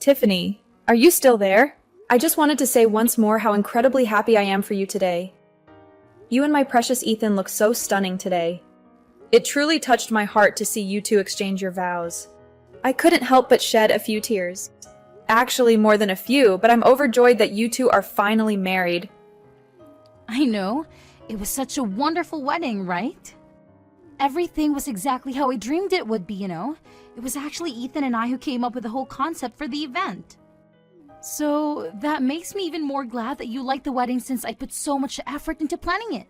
Tiffany, are you still there? I just wanted to say once more how incredibly happy I am for you today. You and my precious Ethan look so stunning today. It truly touched my heart to see you two exchange your vows. I couldn't help but shed a few tears. Actually, more than a few, but I'm overjoyed that you two are finally married. I know. It was such a wonderful wedding, right? Everything was exactly how I dreamed it would be, It was actually Ethan and I who came up with the whole concept for the event. So that makes me even more glad that you liked the wedding since I put so much effort into planning it.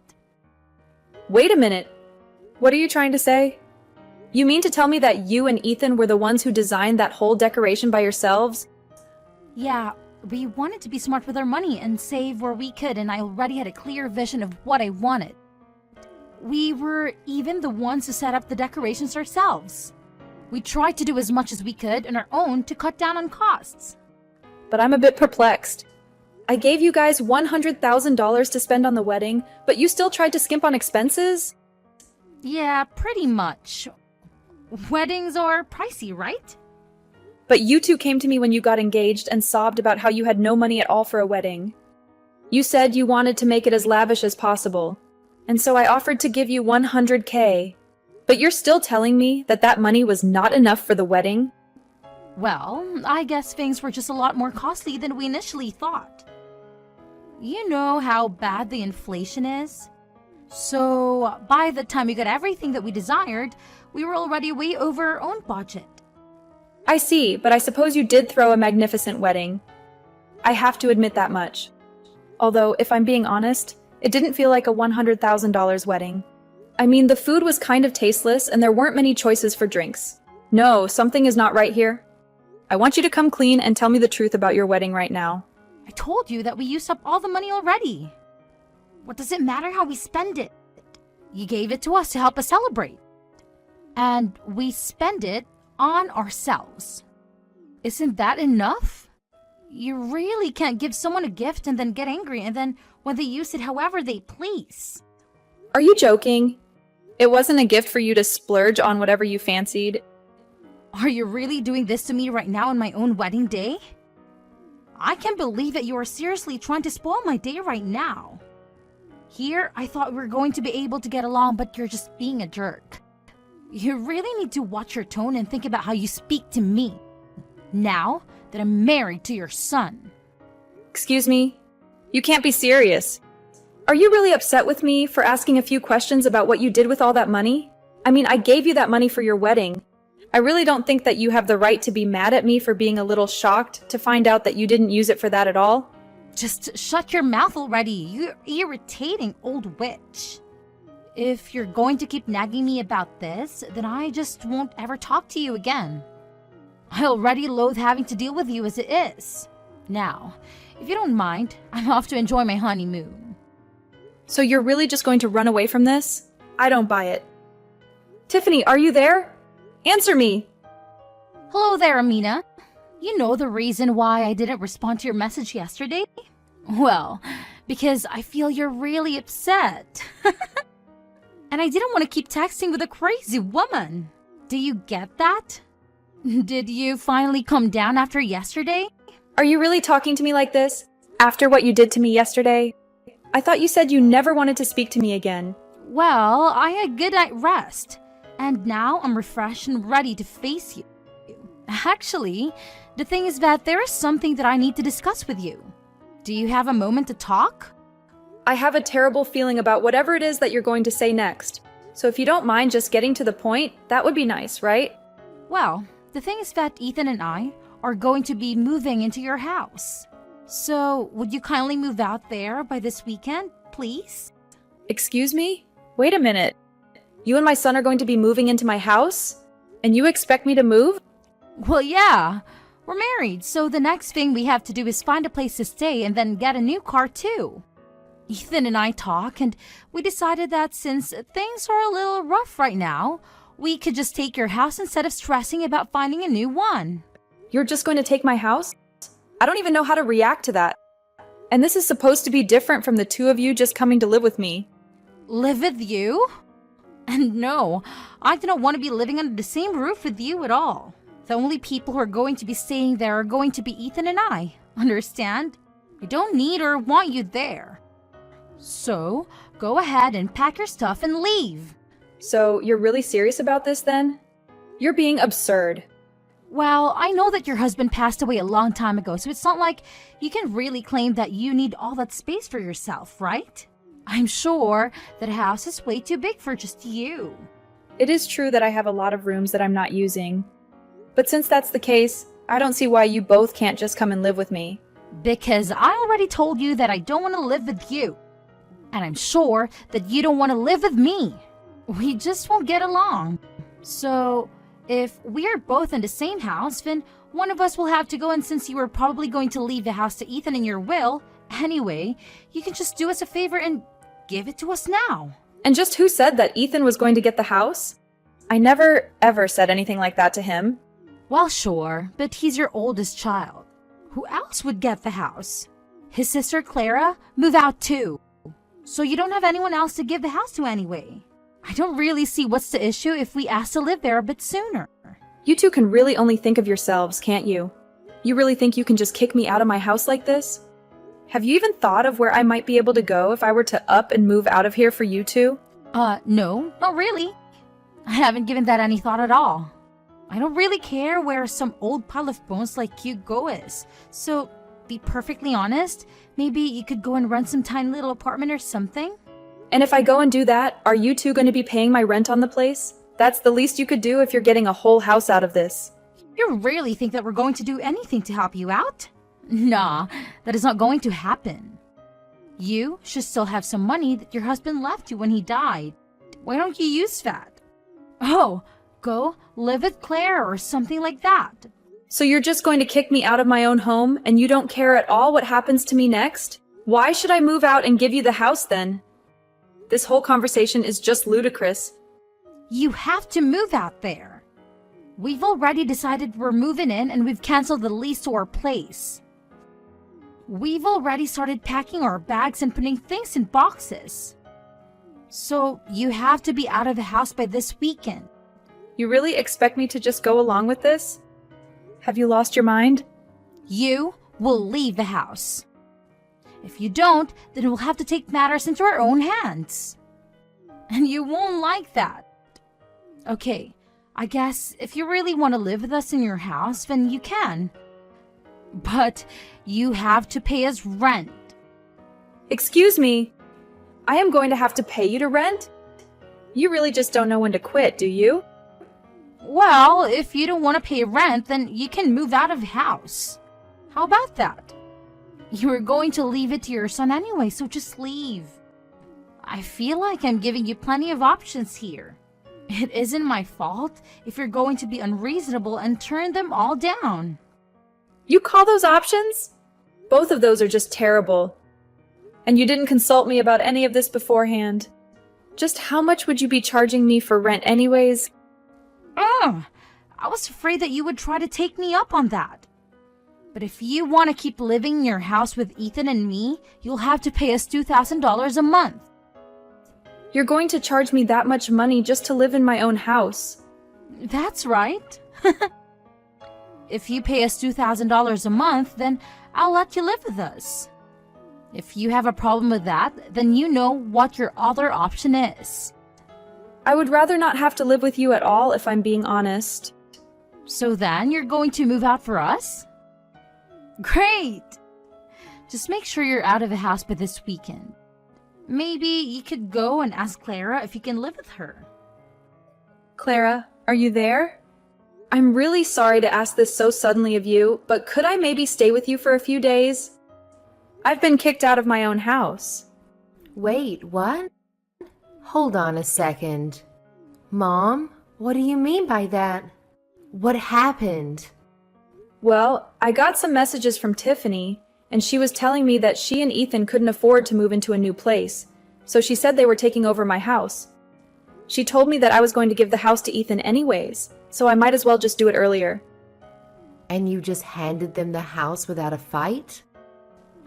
Wait a minute. What are you trying to say? You mean to tell me that you and Ethan were the ones who designed that whole decoration by yourselves? Yeah, we wanted to be smart with our money and save where we could, and I already had a clear vision of what I wanted. We were even the ones who set up the decorations ourselves. We tried to do as much as we could on our own to cut down on costs. But I'm a bit perplexed. I gave you guys $100,000 to spend on the wedding, but you still tried to skimp on expenses? Yeah, pretty much. Weddings are pricey, right? But you two came to me when you got engaged and sobbed about how you had no money at all for a wedding. You said you wanted to make it as lavish as possible, and so I offered to give you $100K. But you're still telling me that that money was not enough for the wedding? Well, I guess things were just a lot more costly than we initially thought. You know how bad the inflation is? So, by the time we got everything that we desired, we were already way over our own budget. I see, but I suppose you did throw a magnificent wedding. I have to admit that much. Although, if I'm being honest, it didn't feel like a $100,000 wedding. I mean, the food was kind of tasteless and there weren't many choices for drinks. No, something is not right here. I want you to come clean and tell me the truth about your wedding right now. I told you that we used up all the money already. What does it matter how we spend it? You gave it to us to help us celebrate. And we spend it on ourselves. Isn't that enough? You really can't give someone a gift and then get angry and then when they use it however they please. Are you joking? It wasn't a gift for you to splurge on whatever you fancied. Are you really doing this to me right now on my own wedding day? I can't believe that you are seriously trying to spoil my day right now. Here, I thought we were going to be able to get along, but you're just being a jerk. You really need to watch your tone and think about how you speak to me, now that I'm married to your son. Excuse me? You can't be serious. Are you really upset with me for asking a few questions about what you did with all that money? I mean, I gave you that money for your wedding. I really don't think that you have the right to be mad at me for being a little shocked to find out that you didn't use it for that at all. Just shut your mouth already, you irritating old witch. If you're going to keep nagging me about this, then I just won't ever talk to you again. I already loathe having to deal with you as it is. Now, if you don't mind, I'm off to enjoy my honeymoon. So you're really just going to run away from this? I don't buy it. Tiffany, are you there? Answer me! Hello there, Amina. You know the reason why I didn't respond to your message yesterday? Well, because I feel you're really upset. And I didn't want to keep texting with a crazy woman. Do you get that? Did you finally come down after yesterday? Are you really talking to me like this? After what you did to me yesterday? I thought you said you never wanted to speak to me again. Well, I had a good night rest. And now I'm refreshed and ready to face you. Actually, the thing is that there is something that I need to discuss with you. Do you have a moment to talk? I have a terrible feeling about whatever it is that you're going to say next. So if you don't mind just getting to the point, that would be nice, right? Well, the thing is that Ethan and I are going to be moving into your house. So, would you kindly move out there by this weekend, please? Excuse me? Wait a minute. You and my son are going to be moving into my house? And you expect me to move? Well, yeah. We're married, so the next thing we have to do is find a place to stay and then get a new car too. Ethan and I talk, and we decided that since things are a little rough right now, we could just take your house instead of stressing about finding a new one. You're just going to take my house? I don't even know how to react to that. And this is supposed to be different from the two of you just coming to live with me. Live with you? And no, I do not want to be living under the same roof with you at all. The only people who are going to be staying there are going to be Ethan and I. Understand? I don't need or want you there. So, go ahead and pack your stuff and leave. So, you're really serious about this then? You're being absurd. Well, I know that your husband passed away a long time ago, so it's not like you can really claim that you need all that space for yourself, right? I'm sure that house is way too big for just you. It is true that I have a lot of rooms that I'm not using. But since that's the case, I don't see why you both can't just come and live with me. Because I already told you that I don't want to live with you. And I'm sure that you don't want to live with me. We just won't get along. So, if we are both in the same house, then one of us will have to go, and since you are probably going to leave the house to Ethan in your will, anyway, you can just do us a favor and give it to us now. And just who said that Ethan was going to get the house? I never, ever said anything like that to him. Well, sure, but he's your oldest child. Who else would get the house? His sister Clara moved out too. So you don't have anyone else to give the house to anyway. I don't really see what's the issue if we ask to live there a bit sooner. You two can really only think of yourselves, can't you? You really think you can just kick me out of my house like this? Have you even thought of where I might be able to go if I were to up and move out of here for you two? No, not really. I haven't given that any thought at all. I don't really care where some old pile of bones like you go is. So, be perfectly honest, maybe you could go and rent some tiny little apartment or something? And if I go and do that, are you two going to be paying my rent on the place? That's the least you could do if you're getting a whole house out of this. You really think that we're going to do anything to help you out? Nah, that is not going to happen. You should still have some money that your husband left you when he died. Why don't you use that? Oh, go live with Claire or something like that. So you're just going to kick me out of my own home and you don't care at all what happens to me next? Why should I move out and give you the house then? This whole conversation is just ludicrous. You have to move out there. We've already decided we're moving in and we've canceled the lease to our place. We've already started packing our bags and putting things in boxes. So you have to be out of the house by this weekend. You really expect me to just go along with this? Have you lost your mind? You will leave the house. If you don't, then we'll have to take matters into our own hands. And you won't like that. Okay, I guess if you really want to live with us in your house, then you can. But you have to pay us rent. Excuse me. I am going to have to pay you to rent? You really just don't know when to quit, do you? Well, if you don't want to pay rent, then you can move out of the house. How about that? You were going to leave it to your son anyway, so just leave. I feel like I'm giving you plenty of options here. It isn't my fault if you're going to be unreasonable and turn them all down. You call those options? Both of those are just terrible. And you didn't consult me about any of this beforehand. Just how much would you be charging me for rent anyways? I was afraid that you would try to take me up on that. But if you want to keep living in your house with Ethan and me, you'll have to pay us $2,000 a month. You're going to charge me that much money just to live in my own house. That's right. If you pay us $2,000 a month, then I'll let you live with us. If you have a problem with that, then you know what your other option is. I would rather not have to live with you at all if I'm being honest. So then you're going to move out for us? Great! Just make sure you're out of the house by this weekend. Maybe you could go and ask Clara if you can live with her. Clara, are you there? I'm really sorry to ask this so suddenly of you, but could I maybe stay with you for a few days? I've been kicked out of my own house. Wait, what? Hold on a second. Mom, what do you mean by that? What happened? Well, I got some messages from Tiffany, and she was telling me that she and Ethan couldn't afford to move into a new place, so she said they were taking over my house. She told me that I was going to give the house to Ethan anyways, so I might as well just do it earlier. And you just handed them the house without a fight?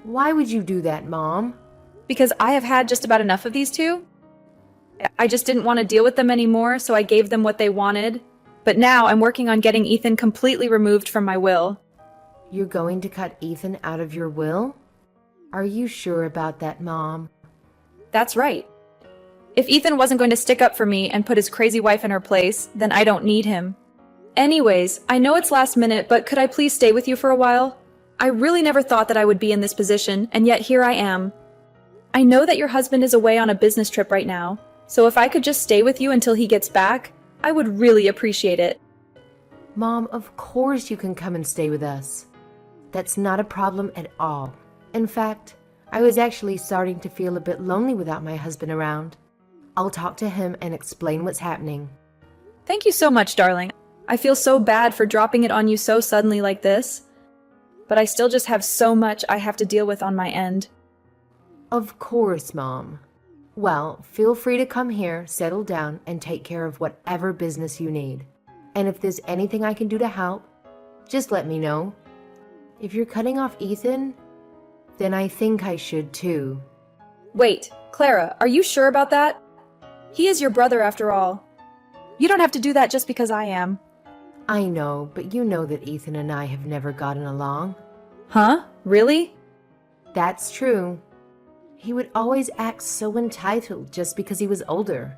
Why would you do that, Mom? Because I have had just about enough of these two. I just didn't want to deal with them anymore, so I gave them what they wanted. But now I'm working on getting Ethan completely removed from my will. You're going to cut Ethan out of your will? Are you sure about that, Mom? That's right. If Ethan wasn't going to stick up for me and put his crazy wife in her place, then I don't need him. Anyways, I know it's last minute, but could I please stay with you for a while? I really never thought that I would be in this position, and yet here I am. I know that your husband is away on a business trip right now, so if I could just stay with you until he gets back, I would really appreciate it. Mom, of course you can come and stay with us. That's not a problem at all. In fact, I was actually starting to feel a bit lonely without my husband around. I'll talk to him and explain what's happening. Thank you so much, darling. I feel so bad for dropping it on you so suddenly like this, but I still just have so much I have to deal with on my end. Of course, Mom. Well, feel free to come here, settle down, and take care of whatever business you need. And if there's anything I can do to help, just let me know. If you're cutting off Ethan, then I think I should too. Wait, Clara, are you sure about that? He is your brother after all. You don't have to do that just because I am. I know, but you know that Ethan and I have never gotten along. Huh? Really? That's true. He would always act so entitled just because he was older.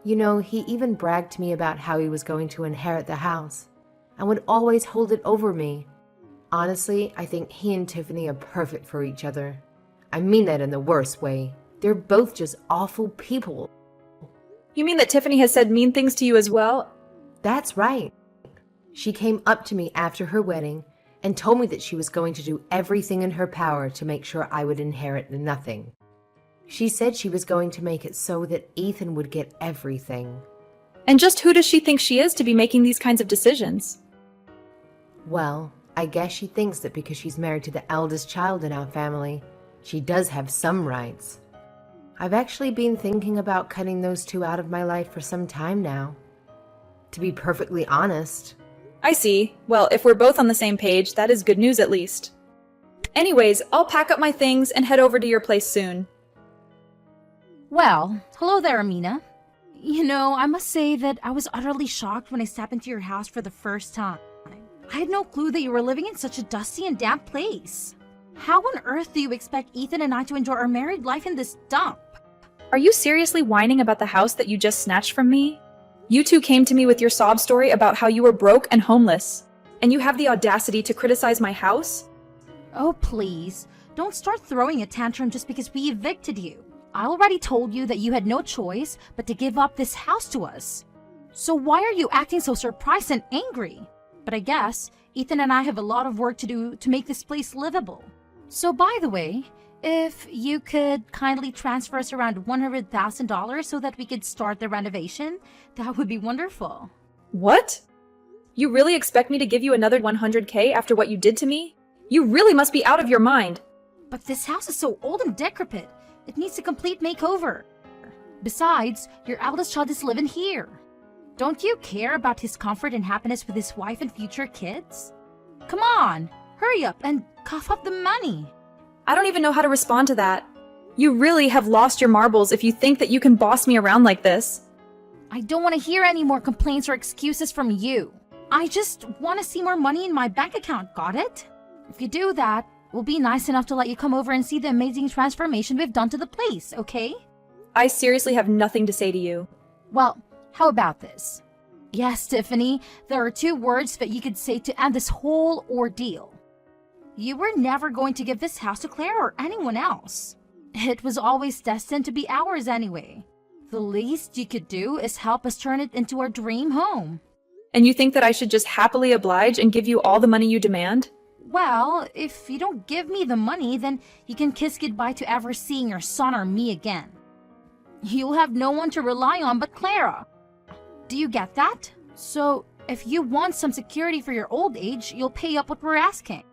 You know, he even bragged to me about how he was going to inherit the house and would always hold it over me. Honestly, I think he and Tiffany are perfect for each other. I mean that in the worst way. They're both just awful people. You mean that Tiffany has said mean things to you as well? That's right. She came up to me after her wedding and told me that she was going to do everything in her power to make sure I would inherit nothing. She said she was going to make it so that Ethan would get everything. And just who does she think she is to be making these kinds of decisions? Well, I guess she thinks that because she's married to the eldest child in our family, she does have some rights. I've actually been thinking about cutting those two out of my life for some time now. To be perfectly honest. I see. Well, if we're both on the same page, that is good news at least. Anyways, I'll pack up my things and head over to your place soon. Well, hello there, Amina. You know, I must say that I was utterly shocked when I stepped into your house for the first time. I had no clue that you were living in such a dusty and damp place. How on earth do you expect Ethan and I to enjoy our married life in this dump? Are you seriously whining about the house that you just snatched from me? You two came to me with your sob story about how you were broke and homeless, and you have the audacity to criticize my house? Oh, please. Don't start throwing a tantrum just because we evicted you. I already told you that you had no choice but to give up this house to us. So why are you acting so surprised and angry? But I guess Ethan and I have a lot of work to do to make this place livable. So by the way, if you could kindly transfer us around $100,000 so that we could start the renovation, that would be wonderful. What? You really expect me to give you another $100K after what you did to me? You really must be out of your mind. But this house is so old and decrepit. It needs a complete makeover. Besides, your eldest child is living here. Don't you care about his comfort and happiness with his wife and future kids? Come on, hurry up and cough up the money. I don't even know how to respond to that. You really have lost your marbles if you think that you can boss me around like this. I don't want to hear any more complaints or excuses from you. I just want to see more money in my bank account, got it? If you do that, we'll be nice enough to let you come over and see the amazing transformation we've done to the place, okay? I seriously have nothing to say to you. Well, how about this? Yes, Tiffany, there are 2 words that you could say to end this whole ordeal. You were never going to give this house to Claire or anyone else. It was always destined to be ours anyway. The least you could do is help us turn it into our dream home. And you think that I should just happily oblige and give you all the money you demand? Well, if you don't give me the money, then you can kiss goodbye to ever seeing your son or me again. You'll have no one to rely on but Clara. Do you get that? So, if you want some security for your old age, you'll pay up what we're asking.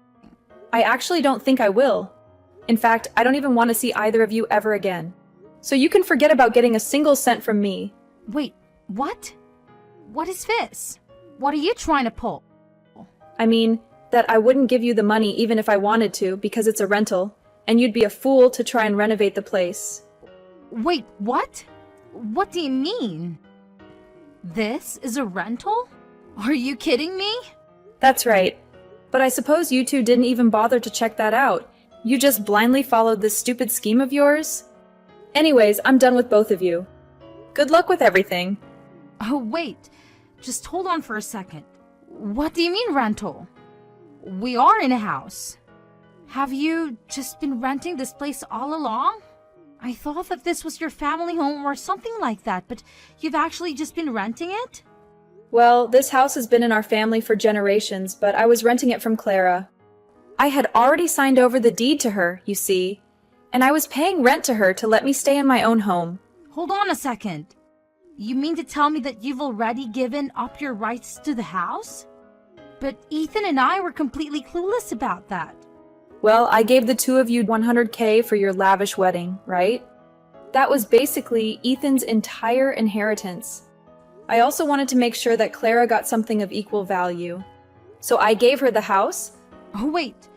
I actually don't think I will. In fact, I don't even want to see either of you ever again. So you can forget about getting a single cent from me. Wait, what? What is this? What are you trying to pull? I mean, that I wouldn't give you the money even if I wanted to because it's a rental, and you'd be a fool to try and renovate the place. Wait, what? What do you mean? This is a rental? Are you kidding me? That's right. But I suppose you two didn't even bother to check that out. You just blindly followed this stupid scheme of yours? Anyways, I'm done with both of you. Good luck with everything. Oh, wait. Just hold on for a second. What do you mean rental? We are in a house. Have you just been renting this place all along? I thought that this was your family home or something like that, but you've actually just been renting it? Well, this house has been in our family for generations, but I was renting it from Clara. I had already signed over the deed to her, you see, and I was paying rent to her to let me stay in my own home. Hold on a second. You mean to tell me that you've already given up your rights to the house? But Ethan and I were completely clueless about that. Well, I gave the two of you $100K for your lavish wedding, right? That was basically Ethan's entire inheritance. I also wanted to make sure that Clara got something of equal value. So I gave her the house. Oh, wait.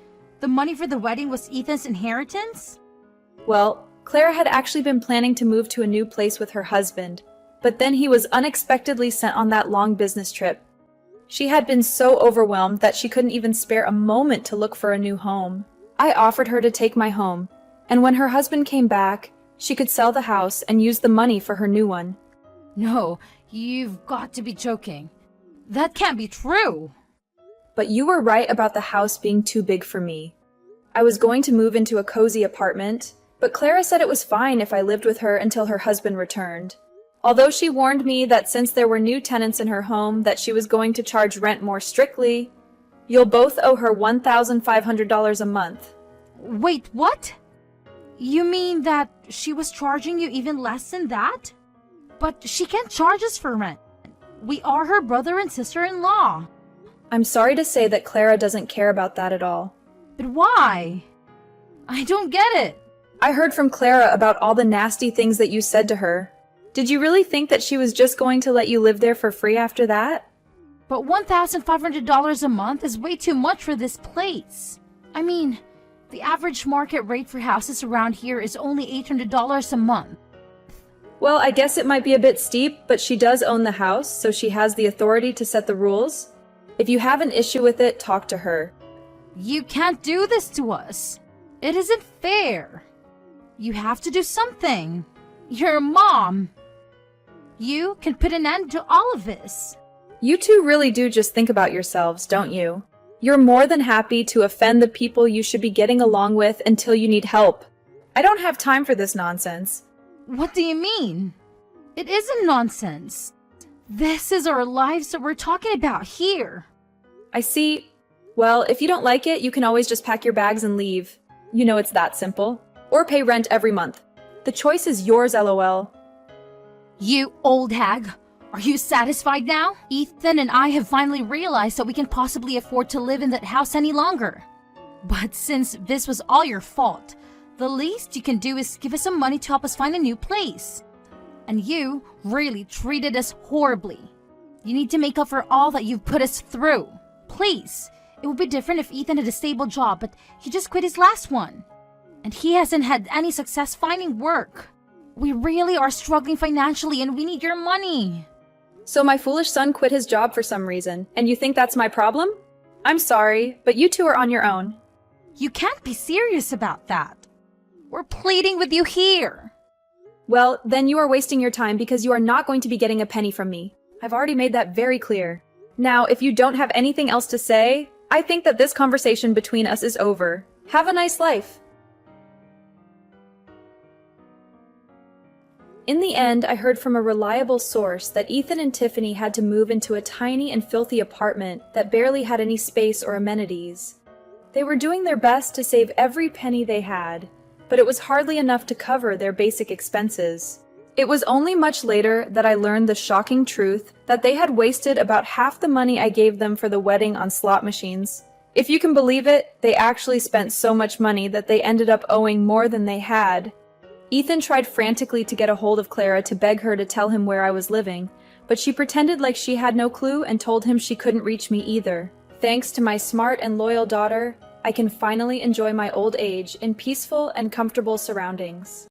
The money for the wedding was Ethan's inheritance? Well, Clara had actually been planning to move to a new place with her husband, but then he was unexpectedly sent on that long business trip. She had been so overwhelmed that she couldn't even spare a moment to look for a new home. I offered her to take my home, and when her husband came back, she could sell the house and use the money for her new one. No, you've got to be joking. That can't be true. But you were right about the house being too big for me. I was going to move into a cozy apartment, but Clara said it was fine if I lived with her until her husband returned. Although she warned me that since there were new tenants in her home that she was going to charge rent more strictly. You'll both owe her $1,500 a month. Wait, what? You mean that she was charging you even less than that? But she can't charge us for rent. We are her brother and sister-in-law. I'm sorry to say that Clara doesn't care about that at all. But why? I don't get it. I heard from Clara about all the nasty things that you said to her. Did you really think that she was just going to let you live there for free after that? But $1,500 a month is way too much for this place. I mean, the average market rate for houses around here is only $800 a month. Well, I guess it might be a bit steep, but she does own the house, so she has the authority to set the rules. If you have an issue with it, talk to her. You can't do this to us. It isn't fair. You have to do something. You're a mom. You can put an end to all of this. You two really do just think about yourselves, don't you? You're more than happy to offend the people you should be getting along with until you need help. I don't have time for this nonsense. What do you mean? It isn't nonsense. This is our lives that we're talking about here. I see. Well, if you don't like it, you can always just pack your bags and leave. You know it's that simple. Or pay rent every month. The choice is yours, LOL. You old hag, are you satisfied now? Ethan and I have finally realized that we can possibly afford to live in that house any longer. But since this was all your fault, the least you can do is give us some money to help us find a new place. And you really treated us horribly. You need to make up for all that you've put us through. Please. It would be different if Ethan had a stable job, but he just quit his last one. And he hasn't had any success finding work. We really are struggling financially and we need your money. So my foolish son quit his job for some reason, and you think that's my problem? I'm sorry, but you two are on your own. You can't be serious about that. We're pleading with you here. Well, then you are wasting your time because you are not going to be getting a penny from me. I've already made that very clear. Now, if you don't have anything else to say, I think that this conversation between us is over. Have a nice life. In the end, I heard from a reliable source that Ethan and Tiffany had to move into a tiny and filthy apartment that barely had any space or amenities. They were doing their best to save every penny they had, but it was hardly enough to cover their basic expenses. It was only much later that I learned the shocking truth that they had wasted about half the money I gave them for the wedding on slot machines. If you can believe it, they actually spent so much money that they ended up owing more than they had. Ethan tried frantically to get a hold of Clara to beg her to tell him where I was living, but she pretended like she had no clue and told him she couldn't reach me either. Thanks to my smart and loyal daughter, I can finally enjoy my old age in peaceful and comfortable surroundings.